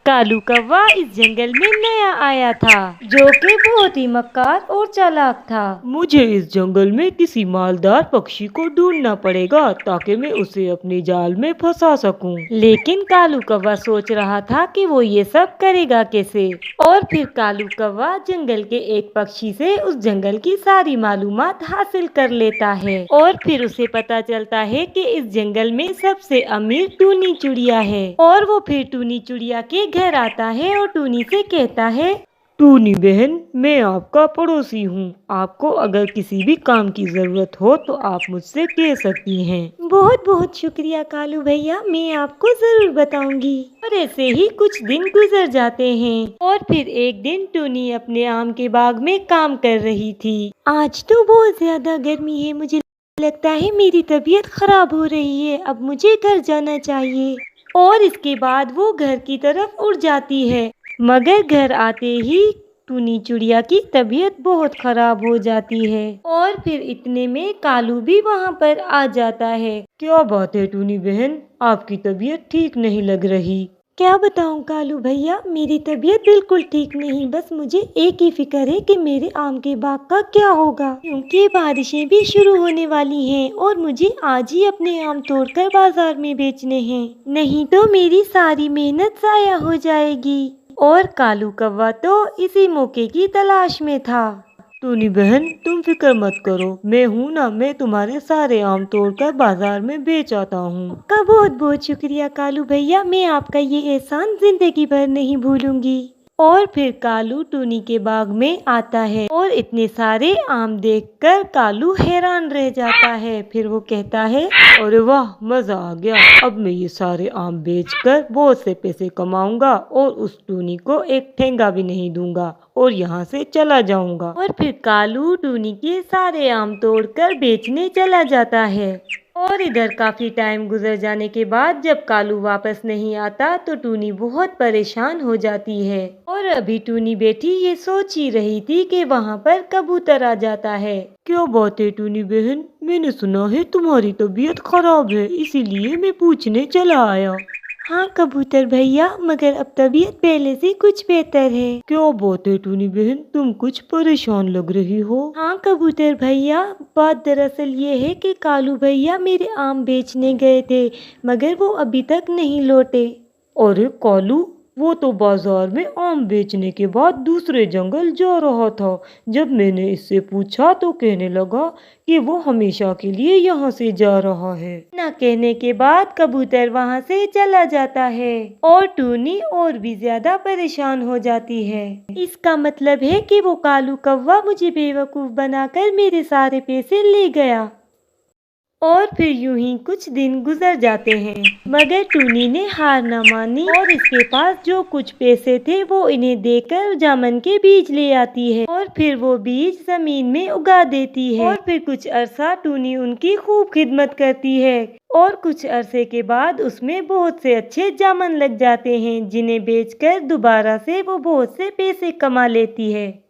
कालू कौवा इस जंगल में नया आया था, जो कि बहुत ही मक्कार और चालाक था। मुझे इस जंगल में किसी मालदार पक्षी को ढूंढना पड़ेगा ताकि मैं उसे अपने जाल में फंसा सकूं। लेकिन कालू कौवा सोच रहा था कि वो ये सब करेगा कैसे। और फिर कालू कौवा जंगल के एक पक्षी से उस जंगल की सारी मालूमात हासिल कर लेता है। और फिर उसे पता चलता है कि इस जंगल में सबसे अमीर टूनी चिड़िया है। और वो फिर टूनी चिड़िया के घर आता है और टूनी से कहता है, टूनी बहन, मैं आपका पड़ोसी हूँ। आपको अगर किसी भी काम की जरूरत हो तो आप मुझसे कह सकती हैं। बहुत बहुत शुक्रिया कालू भैया, मैं आपको जरूर बताऊंगी। और ऐसे ही कुछ दिन गुजर जाते हैं। और फिर एक दिन टूनी अपने आम के बाग में काम कर रही थी। आज तो बहुत ज्यादा गर्मी है, मुझे लगता है मेरी तबीयत खराब हो रही है, अब मुझे घर जाना चाहिए। और इसके बाद वो घर की तरफ उड़ जाती है, मगर घर आते ही टूनी चिड़िया की तबीयत बहुत खराब हो जाती है। और फिर इतने में कालू भी वहाँ पर आ जाता है। क्या बात है टूनी बहन, आपकी तबीयत ठीक नहीं लग रही। क्या बताऊं कालू भैया, मेरी तबीयत बिल्कुल ठीक नहीं। बस मुझे एक ही फिक्र है कि मेरे आम के बाग का क्या होगा, क्योंकि बारिशें भी शुरू होने वाली हैं और मुझे आज ही अपने आम तोड़कर बाजार में बेचने हैं, नहीं तो मेरी सारी मेहनत ज़ाया हो जाएगी। और कालू कौवा तो इसी मौके की तलाश में था। टूनी बहन, तुम फिक्र मत करो, मैं हूँ ना, मैं तुम्हारे सारे आम तोड़कर बाजार में बेच आता हूँ। आपका बहुत बहुत शुक्रिया कालू भैया, मैं आपका ये एहसान जिंदगी भर नहीं भूलूंगी। और फिर कालू टूनी के बाग में आता है और इतने सारे आम देखकर कालू हैरान रह जाता है। फिर वो कहता है, अरे वाह, मजा आ गया। अब मैं ये सारे आम बेचकर बहुत से पैसे कमाऊंगा और उस टूनी को एक ठेंगा भी नहीं दूंगा और यहाँ से चला जाऊंगा। और फिर कालू टूनी के सारे आम तोड़कर बेचने चला जाता है। और इधर काफी टाइम गुजर जाने के बाद जब कालू वापस नहीं आता तो टूनी बहुत परेशान हो जाती है। और अभी टूनी बैठी ये सोच ही रही थी कि वहाँ पर कबूतर आ जाता है। क्या बात है टूनी बहन, मैंने सुना है तुम्हारी तबीयत खराब है, इसीलिए मैं पूछने चला आया। हाँ कबूतर भैया, मगर अब तबीयत पहले से कुछ बेहतर है। क्या बात है टूनी बहन, तुम कुछ परेशान लग रही हो। हाँ कबूतर भैया, बात दरअसल ये है कि कालू भैया मेरे आम बेचने गए थे, मगर वो अभी तक नहीं लौटे। अरे कालू, वो तो बाजार में आम बेचने के बाद दूसरे जंगल जा रहा था। जब मैंने इससे पूछा तो कहने लगा कि वो हमेशा के लिए यहाँ से जा रहा है। ना कहने के बाद कबूतर वहाँ से चला जाता है और टूनी और भी ज्यादा परेशान हो जाती है। इसका मतलब है कि वो कालू कौवा मुझे बेवकूफ बनाकर मेरे सारे पैसे ले गया। और फिर यूं ही कुछ दिन गुजर जाते हैं, मगर टूनी ने हार न मानी और इसके पास जो कुछ पैसे थे वो इन्हें देकर जामन के बीज ले आती है। और फिर वो बीज जमीन में उगा देती है। और फिर कुछ अरसा टूनी उनकी खूब खिदमत करती है और कुछ अरसे के बाद उसमें बहुत से अच्छे जामन लग जाते हैं, जिन्हें बेचकर दोबारा से वो बहुत से पैसे कमा लेती है।